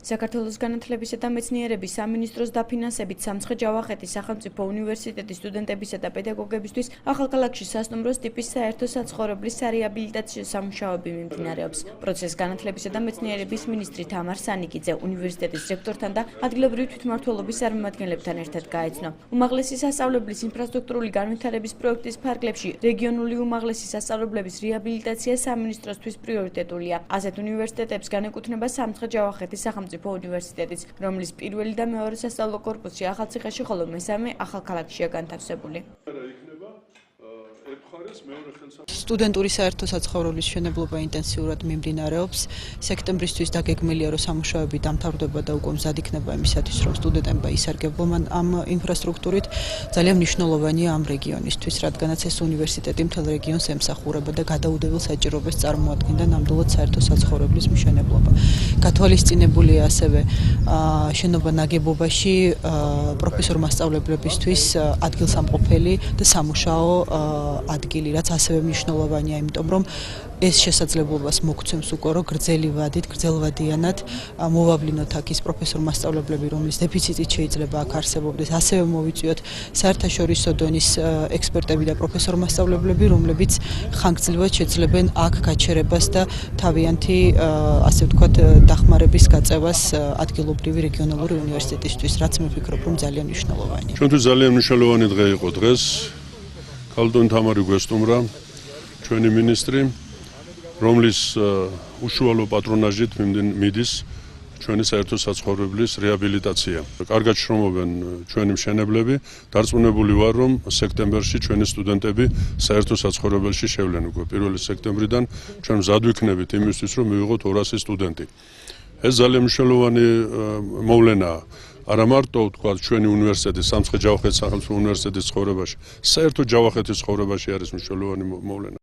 საქართველოს განათლებისა და მეცნიერების სამინისტროს დაფინანსებით სამცხე-ჯავახეთის სახელმწიფო უნივერსიტეტის სტუდენტებისა და პედაგოგებისთვის ახალქალაქში სასტუმროს ტიპის საერთო საცხოვრებლის სარეაბილიტაციო სამუშაოები მიმდინარეობს. პროცესს განათლებისა და მეცნიერების მინისტრი თამარ სანიკიძე უნივერსიტეტის რექტორთან და ადგილობრივი თვითმმართველობის წარმომადგენლებთან ერთად გაეცნო. უმაღლესი სასწავლებლის ინფრასტრუქტურული განვითარების პროექტის ფარგლებში რეგიონული უმაღლესი სასწავლებლების რეაბილიტაცია სამინისტროსთვის პრიორიტეტულია. ასეთ უნივერსიტეტებს განეკუთვნება სამცხე-ჯავახეთის სახელმწიფო უნივერსიტეტიც, რომლის პირველი და მეორე სასწავლო კორპუსი ახალციხეში, ხოლო მესამე ახალქალაქშია განთავსებული. სტუდენტური საერთო საცხოვრებლის მშენებლობა ინტენსიურად მიმდინარეობს. სექტემბრისთვის დაგეგმილია, რომ სამუშაოები დამთავრდება და უკვე მზად იქნება იმისათვის, რომ სტუდენტებმა ისარგებლონ ამ ინფრასტრუქტურით. ძალიან მნიშვნელოვანია ამ რეგიონისთვის, რადგანაც ეს უნივერსიტეტი მთელ რეგიონს ემსახურება და გადაუდებელ საჭიროებას წარმოადგენდა ნამდვილად საერთო საცხოვრებლის მშენებლობა. გათვალისწინებულია ასევე შენობა ნაგებობაში პროფესორ მასწავლებლებისთვის ადგილსამყოფელი და სამუშაო ადგილი, რაც ასევე მნიშვნელოვანია, იმიტომ რომ ეს შესაძლებლობას მოგცემს უკვე, რომ გრძელვადიანად მოვავლინოთ აქ ის პროფესორ მასწავლებლები, რომლის დეფიციტით შეიძლება აქ არსებობდეს, ასევე მოვიწვიოთ საერთაშორისო დონის ექსპერტები და პროფესორ მასწავლებლები, რომლებიც ხანგრძლივად შეძლებენ აქ გაჩერებას და თავიანთი, ასე ვთქვათ, დახმარების გაწევას ადგილობრივი რეგიონალური უნივერსიტეტისთვის, რაც მე ვფიქრობ, რომ ძალიან მნიშვნელოვანია. ჩვენთვის ძალიან მნიშვნელოვანი დღე იყო დღეს. ქალბატონი თამარი გვესტუმრა, ჩვენი მინისტრი, რომლის უშუალო პატრონაჟით მიდის ჩვენი საერთო საცხოვრებლის რეაბილიტაცია. კარგად შრომობენ ჩვენი მშენებლები, დარწმუნებული ვარ, რომ სექტემბერში ჩვენი სტუდენტები საერთო საცხოვრებელში შევლენ უკვე 1 სექტემბრიდან. ჩვენ მზად ვიქნებით იმისთვის, რომ მივიღოთ 200 სტუდენტი. ეს ძალიან მნიშვნელოვანი მოვლენაა. არა მარტო ვთქვათ ჩვენი უნივერსიტეტის, სამცხე-ჯავახეთის სახელმწიფო უნივერსიტეტის ცხოვრებაში, საერთოდ ჯავახეთის ცხოვრებაში არის მნიშვნელოვანი მოვლენა.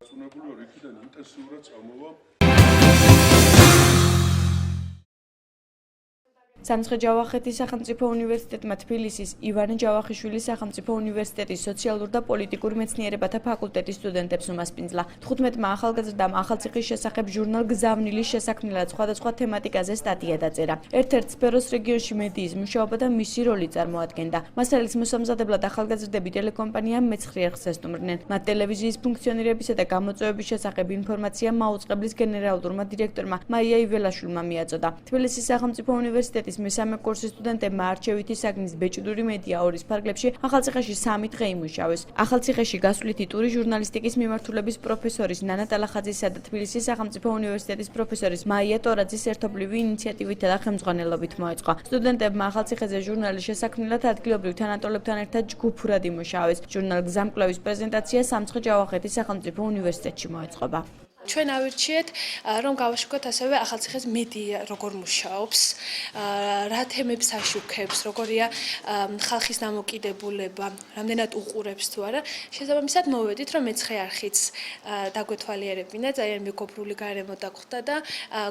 სამცხე-ჯავახეთის სახელმწიფო უნივერსიტეტმა თბილისის ივანე ჯავახიშვილის სახელმწიფო უნივერსიტეტის სოციალურ და პოლიტიკურ მეცნიერებათა ფაკულტეტის სტუდენტებს უმასპინძლა. 15-მა ახალგაზრდამ ახალციხის შესახებ ჟურნალ გზავნილის შესაქმნელად სხვადასხვა თემატიკაზე სტატია დაწერა. ერთ-ერთ სფეროს რეგიონში მედიის მუშაობა და მისი როლი წარმოადგენდა. მასალის მოსამზადებლად ახალგაზრდები ტელეკომპანია მეცხრე არხს ესტუმრნენ. მათ ტელევიზიის ფუნქციონირებისა და გამოწვევების შესახებ ინფორმაცია მაუწყებლის გენერალურმა დირექტორმა მაია იველაშვილმა მიაწოდა. თბილისის სახელმწიფო უნივერსიტეტის მესამე კურსის სტუდენტებმა არჩევითი საგნის ბეჭდური მედია 2-ის ფარგლებში ახალციხეში 3 დღე იმუშავეს. ახალციხეში გასვლითი ტური ჟურნალისტიკის მიმართულების პროფესორის ნანა ტალახაძისა და თბილისის სახელმწიფო უნივერსიტეტის პროფესორის მაია ტორაძის ერთობლივი ინიციატივითა და ხელმძღვანელობით მოეწყო. სტუდენტებმა ახალციხეზე ჟურნალის შესაქმნელად ადგილობრივ თანატოლებთან ერთად ჯგუფურად იმუშავეს. ჟურნალ გზამკვლევის პრეზენტაცია სამცხე-ჯავახეთის სახელმწიფო უნივერსიტეტში მოეწყობა. ჩვენ ავირჩიეთ, რომ გავაშუქოთ ასევე ახალციხეს მედია როგორ მუშაობს, რა თემებს აშუქებს, როგორია ხალხის დამოკიდებულება, რამდენად უყურებს თუ არა. შესაბამისად მოვედით, რომ მეცხრე არხიც დაგვეთვალიერებინა, ძალიან მეგობრული გარემო დაგხვდა და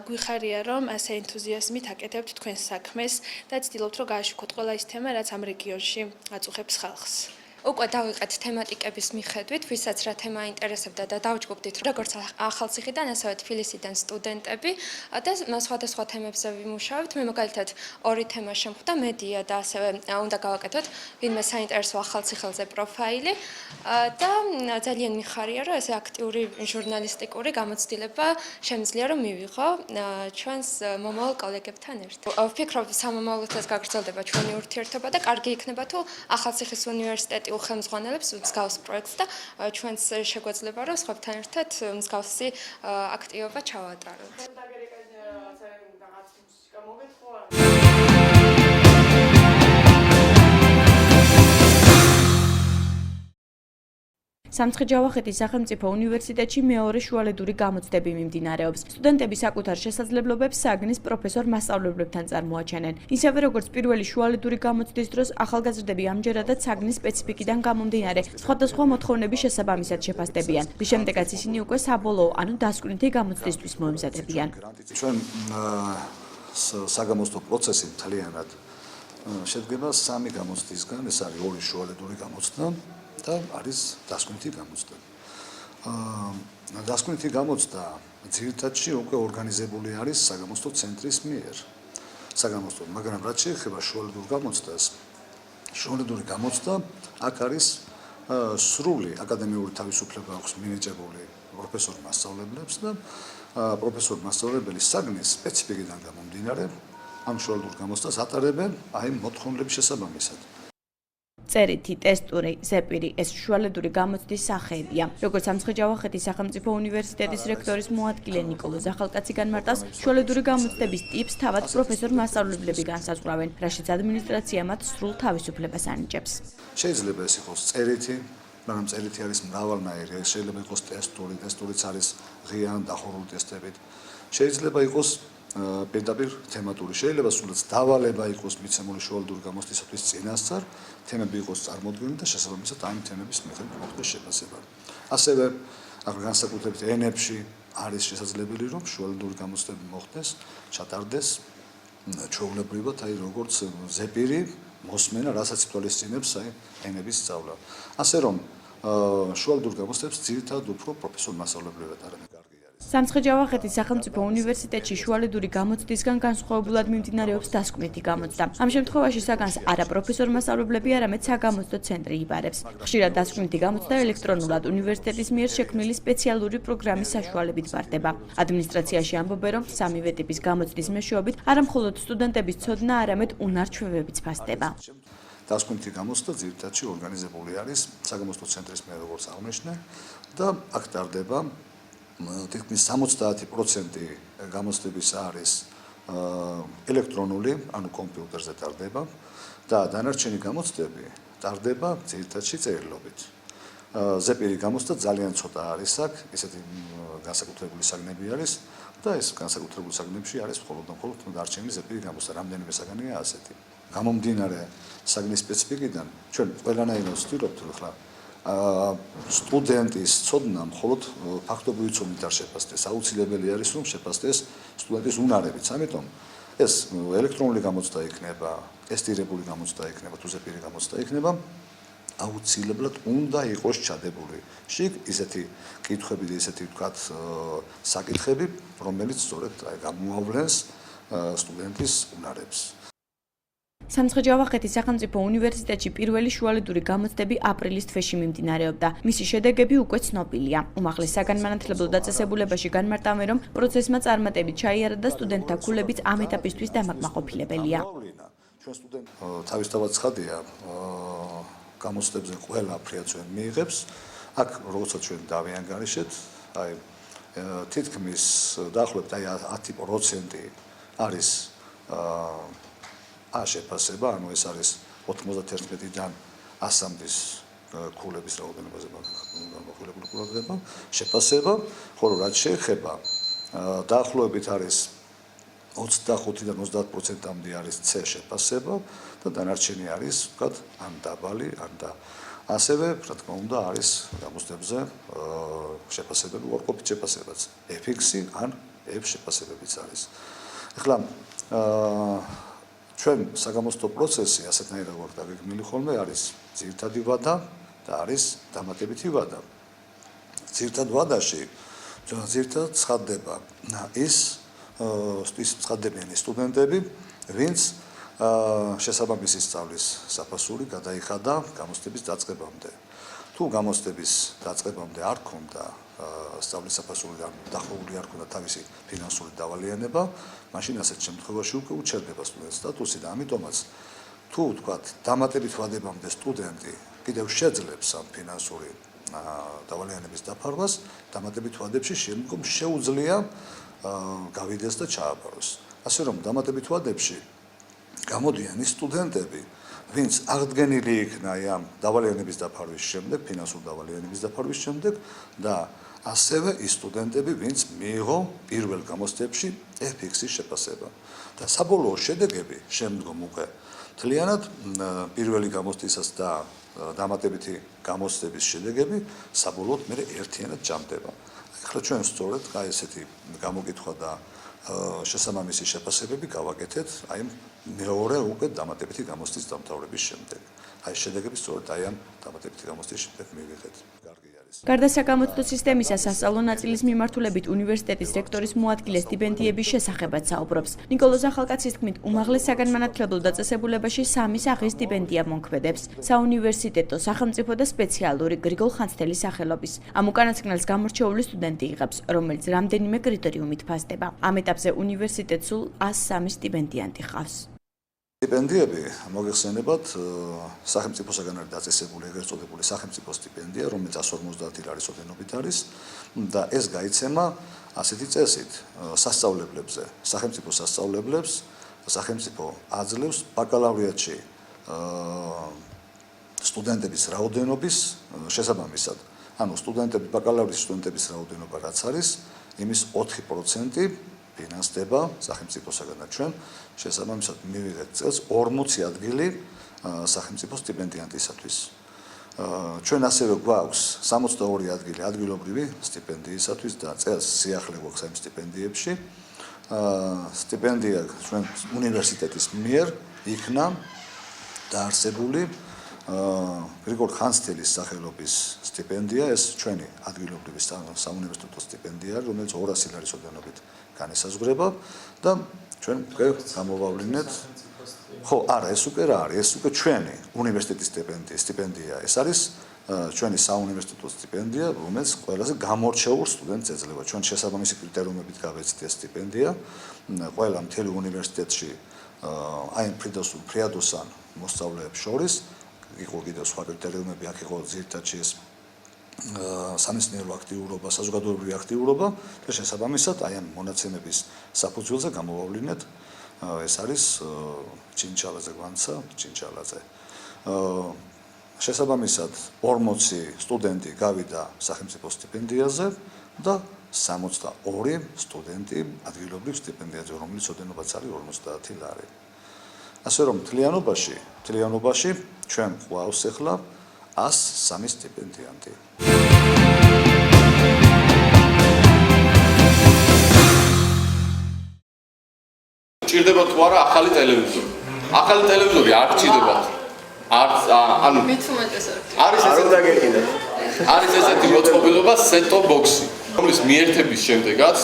გვიხარია, რომ ასე ენთუზიაზმით აკეთებთ თქვენს საქმეს და ცდილობთ, რომ გააშუქოთ ყველა ის თემა, რაც ამ რეგიონში აწუხებს ხალხს. უკვე დავიყეთ თემატიკების მიხედვით, ვისაც რა თემა ინტერესებდა და დავჯგუფდით როგორც ახალციხიდან, ასევე თბილისიდან სტუდენტები და სხვადასხვა თემებზე ვიმუშავებთ. მე მაგალითად 2 თემა შემხვდა, მედია და ასევე უნდა გავაკეთოთ ვინმე საინტერესო ახალციხელზე პროფაილი და ძალიან მიხარია, რომ ესე აქტიური ჟურნალისტიკური გამოცდილება შემიძლია რომ მივიღო ჩვენს მომავალ კოლეგებთან ერთად. ვფიქრობ, სამომავლოდაც გაგრძელდება ჩვენი ურთიერთობა და კარგი იქნება თუ ახალციხის უნივერსიტეტი უხელმძღვანელებს მსგავს პროექტს და ჩვენს შეგვეძლება რომ სხვებთან ერთად მსგავსი აქტივობა ჩავატაროთ. სამცხე-ჯავახეთის სახელმწიფო უნივერსიტეტში მეორე შუალედური გამოცდები მიმდინარეობს. სტუდენტები საკუთარ შესაძლებლობებს საგნის პროფესორ მასწავლებლებთან წარმოაჩენენ. ისევე როგორც პირველი შუალედური გამოცდის დროს ახალგაზრდები ამჯერადად საგნის სპეციფიკიდან გამომდინარე სხვადასხვა მოთხოვნების შესაბამისად შეფასდებიან. რის შემდეგაც ისინი უკვე საბოლოო, ანუ დასკვნითი გამოცდისთვის მოემზადებიან. ჩვენ საგამოცდო პროცესი მთლიანად შედგება 3 გამოცდისგან, ეს არის 2 შუალედური გამოცდა და არის დასკვნითი გამოცდა. დასკვნითი გამოცდა ძირითადში უკვე ორგანიზებული არის საგამოცდო ცენტრის მიერ. საგამოცდო, მაგრამ რაც შეეხება შუალედურ გამოცდას, შუალედური გამოცდა აქ არის სრული აკადემიური თავისუფლება აქვს მინიჭებული პროფესორ მასწავლებლებს და პროფესორ მასწავლებლის საგნის სპეციფიკიდან გამომდინარე ამ შუალედურ გამოცდას ატარებენ აი მოთხოვნების შესაბამისად. წერითი, ტესტური, ზეპირი ეს შუალედური გამოცდის სახეებია. როგორც სამცხე-ჯავახეთის სახელმწიფო უნივერსიტეტის რექტორის მოადგილე ნიკოლო ზახალკაცი განმარტავს, შუალედური გამოცდების ტიპს თავად პროფესორ მასწავლებლები განსაზღვრავენ, რაშიც ადმინისტრაცია მათ სრულ თავისუფლებას ანიჭებს. შეიძლება ეს იყოს წერითი, მაგრამ წერითი არის მრავალნაირი, შეიძლება იყოს ტესტური, ტესტურიც არის ღია ან დახურული ტესტებით. შეიძლება იყოს პირდაპირ თემატური, შეიძლება სულაც დავალება იყოს მიცემული შუალედური გამოცდისათვის წინასწარ, თემები იყოს წარმოდგენილი და შესაბამისად ამ თემების მიხედვით მოხდეს შეფასება. ასევე აქ განსაკუთრებით ენებში არის შესაძლებელი, რომ შუალედური გამოცდები მოხდეს, ჩატარდეს ჩვეულებრივად, აი როგორც ზეპირი, მოსმენა, რასაც ითვალისწინებს აი ენების სწავლა. ასე რომ შუალედურ გამოცდებს ძირითადად უფრო პროფესორ მასწავლებლები ატარებენ. სამცხე-ჯავახეთის სახელმწიფო უნივერსიტეტში შუალედური გამოცდისგან განსხვავებულად მიმდინარეობს დასკვნითი გამოცდა. ამ შემთხვევაში საგანს არა პროფესორ მასწავლებლები, არამედ საგამოცდო ცენტრი იბარებს. ხშირად დასკვნითი გამოცდა ელექტრონულად უნივერსიტეტის მიერ შექმნილი სპეციალური პროგრამის საშუალებით ვარდება. ადმინისტრაციაში ამბობენ, რომ სამივე ტიპის გამოცდის მეშვეობით არა მხოლოდ სტუდენტების ცოდნა, არამედ უნარ-ჩვევებიც ფასდება. დასკვნითი გამოცდა ძირითადში ორგანიზებული არის საგამოცდო ცენტრის მიერ, როგორც აღნიშნე, და აქ ტარდება თითქმის 70% გამოცდების არის ელექტრონული, ანუ კომპიუტერზე ტარდება და დანარჩენი გამოცდები ტარდება ძირითადში წერილობით. ზეპირი გამოცდა ძალიან ცოტა არის აქ, ესეთი განსაკუთრებული საგნები არის და ეს განსაკუთრებული საგნებში არის მხოლოდ დარჩენილი ზეპირი გამოცდა, რამდენიმე საგანია ასეთი. გამომდინარე საგნის სპეციფიკიდან, ჩვენ ყველანაირად ვცდილობთ ახლა სტუდენტის ცოდნა მხოლოდ ფაქტობრივი ცოდნით არ შეფასდეს. აუცილებელი არის რომ შეფასდეს სტუდენტის უნარებიც. ამიტომ ეს ელექტრონული გამოცდა იქნება, ტესტირებული გამოცდა იქნება, თუ ზეპირი გამოცდა იქნება, აუცილებლად უნდა იყოს ჩადებული შიგ ისეთი კითხვები და ისეთი ვთქვათ საკითხები, რომელიც სწორედ გამოავლენს სტუდენტის უნარებს. სამცხე-ჯავახეთის სახელმწიფო უნივერსიტეტში პირველი შუალედური გამოცდები აპრილის თვეში მიმდინარეობდა. მისი შედეგები უკვე ცნობილია. უმაღლეს საგანმანათლებლო დაწესებულებაში განმარტავენ, რომ პროცესმა წარმატებით ჩაიარა და სტუდენტთა ქულებიც ამ ეტაპისთვის დამაკმაყოფილებელია. ჩვენ სტუდენტ თავისთავად ცხადია, გამოცდებზე ყველა ფრიაცვენ მიიღებს. აქ როცა ჩვენ დავიანგარიშეთ, აი თითქმის დაახლოებით აი 10% არის შეფასება, ანუ ეს არის 91-დან 100-მდის ქულების რაოდენობაზე გამოხილებული ყურადღება, შეფასება, ხოლო რაც შეეხება დაახლოებით არის 25-დან 30%-მდე არის C შეფასება და დანარჩენი არის, ვთქვათ, ან დაბალი, ან და ასევე, რა თქმა უნდა, არის გამოცდებზე შეფასებები, უარყოფით შეფასებაც, F-ი ან F შეფასებებიც არის. ეხლა ჩვენ საგამოცდო პროცესი ასეთნაირად ვარ დაგეგმილი ხოლმე არის ძირითადი ვადა და არის დამატებითი ვადა. ძირითად ვადაში ძირითადად ცხადდება ის ცხადდებიან სტუდენტები, ვინც შესაბამისი სწავლის საფასური გადაიხადა გამოცდების დაწყებამდე. თუ გამოცდების დაწყებამდე არ ქონდა სწავლის საფასური დახურული არ ქონდა თავისი ფინანსური დავალიანება, მაშინ ასეთ შემთხვევაში უკვე უჩერდება სტუდენტის სტატუსი და ამიტომაც თუ ვთქვათ დამატებით ვადებამდე სტუდენტი კიდევ შეძლებს ამ ფინანსური დავალიანების დაფარვას, დამატებით ვადებში შემდგომ შეუძლია გავიდეს და ჩააბაროს. ასე რომ დამატებით ვადებში გამოდიან ის სტუდენტები, ვინც აღდგენილი იქნა ამ დავალიანების დაფარვის შემდეგ, ფინანსური დავალიანების დაფარვის შემდეგ და ასევე ის სტუდენტები, ვინც მიიღო პირველ გამოცდებში F-ის შეფასება. და საბოლოო შედეგები შემდგომ უკვე მთლიანად პირველი გამოცდისას და დამატებითი გამოცდების შედეგები საბოლოოდ მე ერთიანად ჯამდება. ახლა ჩვენ სწორედ აი ესეთი გამოკითხვა და შესაბამისი შეფასებები გავაკეთეთ აი მეორე უკვე დამატებითი გამოცდის დამთავრების შემდეგ. აი შედეგები სწორედ აი ამ დამატებითი გამოცდის შემდეგ მივიღეთ. კარგი არის. გარდა საკამათო სისტემისა, სასწავლო ნაწილის მიმართულებით უნივერსიტეტის რექტორის მოადგილე სტიპენდიების შესახებაც საუბრობს. ნიკოლოზ ახალკაცის თქმით, უმაღლეს საგანმანათლებლო დაწესებულებაში 3 სახის სტიპენდია მომქმედებს: საუნივერსიტეტო, სახელმწიფო და სპეციალური გრიგოლ ხანძთელის სახელობის. ამ უკანასკნელს გამორჩეული სტუდენტი იღებს, რომელიც რამდენიმე კრიტერიუმით ფასდება. ამ ეტაპზე უნივერსიტეტს სულ 103 სტიპენდიანტი ჰყავს. სტიპენდიები მოგეხსენებათ სახელმწიფოსაგან არის დაწესებული ეგრეთ წოდებული სახელმწიფო სტიპენდია, რომელიც 150 ლარის ოდენობით არის და ეს გაიცემა ასეთი წესით სასწავლებლებზე, სახელმწიფო სასწავლებლებს, სახელმწიფო აძლევს ბაკალავრიატში სტუდენტების რაოდენობის შესაბამისად. ანუ ბაკალავრის სტუდენტების რაოდენობა რაც არის, იმის 4% ფინანსდება სახელმწიფოსაგან და ჩვენ შესაბამისად მივიღეთ წელს 40 ადგილი სახელმწიფო სტიპენდიანტისათვის. ჩვენ ასევე გვაქვს 62 ადგილი ადგილობრივი სტიპენდიისათვის და წელს სიახლე გვაქვს ამ სტიპენდიებში. სტიპენდია ჩვენ უნივერსიტეტის მიერ იქნა დაარსებული გრიგოლ ხანძთელის სახელობის სტიპენდია, ეს ჩვენი ადგილობრივი საუნივერსიტეტო სტიპენდია, რომელიც 200 ლარის ოდენობით განესაზღვრება და ჩვენ გამოვავლინეთ. ხო, არა, ეს უკვე რა არის? ეს უკვე ჩვენი უნივერსიტეტის სტიპენდია. ეს არის ჩვენი საუნივერსიტეტო სტიპენდია, რომელიც ყველაზე გამორჩეულ სტუდენტს ეძლევა. ჩვენ შესაბამისი კრიტერიუმებით გავეცით ეს სტიპენდია. ყველა მთელი უნივერსიტეტში აი ფრიადოსან მოსწავლეებს შორის იყო კიდევ სხვა კრიტერიუმები, აქ იყო ძირითადად ეს სამეცნიერო აქტიურობა, საზოგადოებრივი აქტიურობა და შესაბამისად აი ამ მონაცემების საფუძველზე გამოვავლინეთ. ეს არის ჩინჩალაძე გვანცა, ჩინჩალაძე. შესაბამისად 40 სტუდენტი გავიდა სახელმწიფო სტიპენდიაზე და 62 სტუდენტი ადგილობრივ სტიპენდიაზე, რომელიც ოდენობაც არის 50 ლარი. ასე რომ მთლიანობაში ჩვენ გვყავს ახლა 103 სტიპენდიანტი. ჭირდება თუ არა ახალი ტელევიზორი. ახალი ტელევიზორი არ ჭირდებათ. ანუ არის ესეთი მოწყობილობა set-top box-ი, რომლის მიერთების შემდეგაც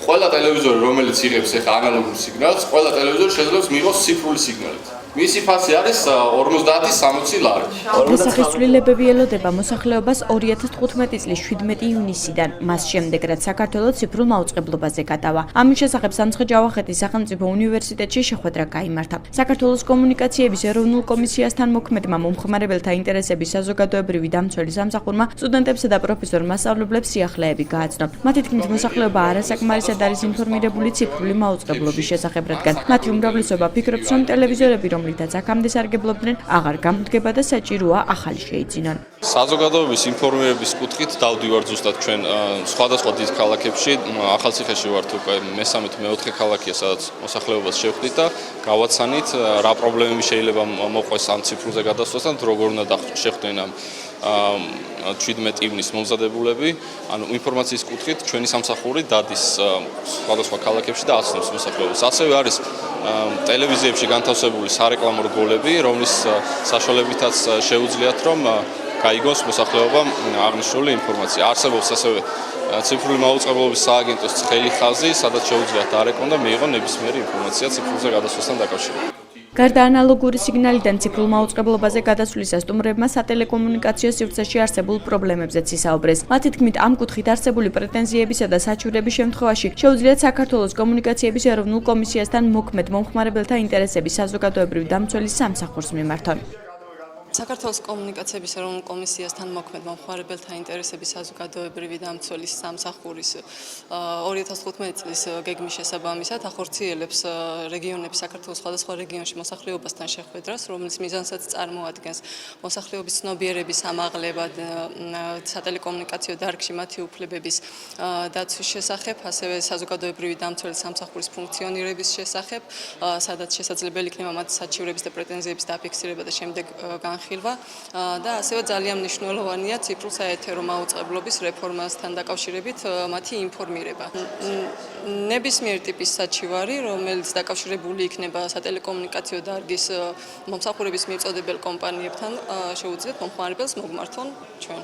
ყველა ტელევიზორი, რომელიც იღებს ახლა ანალოგურ სიგნალს, ყველა ტელევიზორი შეიძლება მიიღოს ციფრული სიგნალით. მისი ფასი არის 50-60 ლარი. დღესახის ცვლილებები ელოდება მოსახლეობას 2015 წლის 17 ივნისიდან, მას შემდეგ რაც საქართველოს ციფრულ მაუწყებლობაზე გადავა. ამის შესახებ სამცხე-ჯავახეთის სახელმწიფო უნივერსიტეტში შეხვედრა გაიმართა. საქართველოს კომუნიკაციების ეროვნულ კომისიასთან მოქმედმა მომხმარებელთა ინტერესების საზოგადოებრივი დამცველი სამსახურმა სტუდენტებსა და პროფესორ მასწავლებლებს სიახლეები გააცნო. მათი თქმით, მოსახლეობა არასაკმარისად არის ინფორმირებული ციფრული მაუწყებლობის შესახებ, რადგან მათი უმრავლესობა ფიქრობს, რომ ტელევიზორები, რომლითაც აქამდე სარგებლობდნენ, აღარ გამოდგება და საჭიროა ახალი შეიძინონ. საზოგადოების ინფორმირების კუთხით დავდივარ ზუსტად ჩვენ სხვადასხვა დიდ ქალაქებში, ახალციხეში ვართ უკვე მესამე თუ მეოთხე ქალაქია, სადაც მოსახლეობას შევხვდით და გავაცანით რა პრობლემები შეიძლება მოყვეს ამ ციფრულზე გადასვლასთან, როგორ უნდა შეხვდნენ ამ 17 ივნის მომზადებულები, ანუ ინფორმაციის კუთხით ჩვენი სამსახური დადის სხვადასხვა ქალაქებში და აცნობს მოსახლეობას. ასევე არის ტელევიზიებში განთავსებული სარეკლამო რგოლები, რომლის საშუალებითაც შეუძლიათ, რომ გაიგოს მოსახლეობამ აღნიშნული ინფორმაცია. არსებობს ასევე ციფრული მაუწყებლობის სააგენტოს ცხელი ხაზი, სადაც შეუძლიათ დარეკონ და მიიღონ ნებისმიერი ინფორმაცია ციფრულზე გადასვლასთან დაკავშირებით. გარდა ანალოგური სიგნალიდან ციფრულ მაუწყებლობაზე გადასვლისა სტუმრებმა სატელეკომუნიკაციო სივრცეში არსებულ პრობლემებზეც ისაუბრეს. მათი თქმით, ამ კუთხით არსებული პრეტენზიებისა და საჩივრების შემთხვევაში შეუძლიათ საქართველოს კომუნიკაციების ეროვნულ კომისიასთან მოქმედ მომხმარებელთა ინტერესების საზოგადოებრივი დამცველის სამსახურს მიმართონ. საქართველოს კომუნიკაციების ეროვნულ კომისიასთან მოქმედ მომხმარებელთა ინტერესების საზოგადოებრივი დამცველის სამსახურის 2015 წლის გეგმის შესაბამისად ახორციელებს რეგიონების საქართველოს სხვადასხვა რეგიონში მოსახლეობასთან შეხვედრას, რომლის მიზანსაც წარმოადგენს მოსახლეობის ცნობიერების ამაღლება სატელეკომუნიკაციო დარგში მათი უფლებების დაცვის შესახებ, ასევე საზოგადოებრივი დამცველის სამსახურის ფუნქციონირების შესახებ, სადაც შესაძლებელი იქნება მათი საჩივრების და პრეტენზიების დაფიქსირება და შემდეგ განხილვა და ასევე ძალიან მნიშვნელოვანია ციფრულ საეთერო მაუწყებლობის რეფორმასთან დაკავშირებით მათი ინფორმირება. ნებისმიერ ტიპის საჩივარი, რომელიც დაკავშირებული იქნება სატელეკომუნიკაციო დარგის მომსახურების მიწოდებელ კომპანიებთან, შეუძლიათ მომხმარებელს მოგმართონ ჩვენ.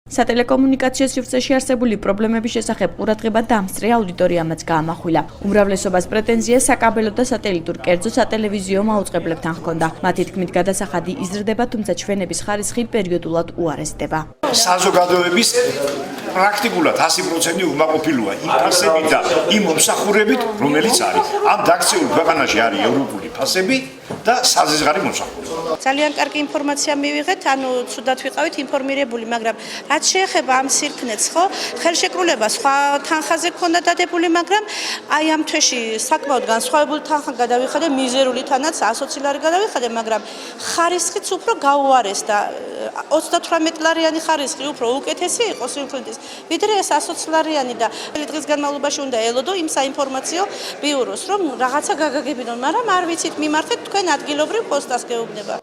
სატელეკომუნიკაციო სივრცეში არსებული პრობლემების შესახებ ყურადღება დამსწრე აუდიტორიამაც გაამახვილა. უმრავლესობას პრეტენზიას საკაბელო და სატელიტურ კერძო სატელევიზიო მაუწყებლებთან ჰქონდა. მათი თქმით, გადასახადი იზრდება, თუმცა ჩვენების ხარისხი პერიოდულად უარესდება. საზოგადოების პრაქტიკულად 100% უმაყოფილოა იმ ფასებით და იმ მომსახურებით, რომელიც არის. ამ დაქციულ ქვეყანაში არის ევროპული ფასები და საზღვარი მომსახურება. ძალიან კარგი ინფორმაცია მივიღეთ, ანუ ცუდად ვიყავით ინფორმირებული, მაგრამ რაც შეეხება ამ სირქმნეს, ხო, ხელშეკრულება სხვა თანხაზე ქონდა დადებული, მაგრამ აი ამ თვეში საკმაოდ განსხვავებული თანხა გადავიხადე, მიზერული თანაც 120 ლარი გადავიხადე, მაგრამ ხარისხიც უფრო გაუარესდა. 38 ლარიანი ხარისხი უფრო უკეთესი იყო სიუხვედის, ვიდრე ეს 120 ლარიანი და დღის განმავლობაში უნდა ელოდო იმ საინფორმაციო ბიუროს, რომ რაღაცა გაგაგებინონ, მაგრამ არ ვიცით მიმართეთ თქვენ ადგილობრივ პოსტას გეუბნება.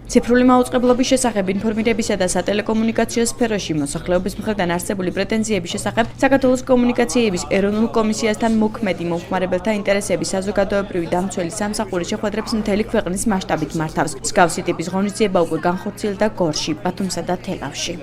ციფრული მაუწყებლობის შესახებ ინფორმირებისა და სატელეკომუნიკაციო სფეროში მოსახლეობის მხრიდან არსებული პრეტენზიების შესახებ საქართველოს კომუნიკაციების ეროვნულ კომისიასთან მოქმედი მომხმარებელთა ინტერესების საზოგადოებრივი დამცველი სამსახური შეხვედრებს მთელი ქვეყნის მასშტაბით მართავს. მსგავსი ტიპის ღონისძიება უკვე განხორციელდა გორში, ბათუმსა და თელავში.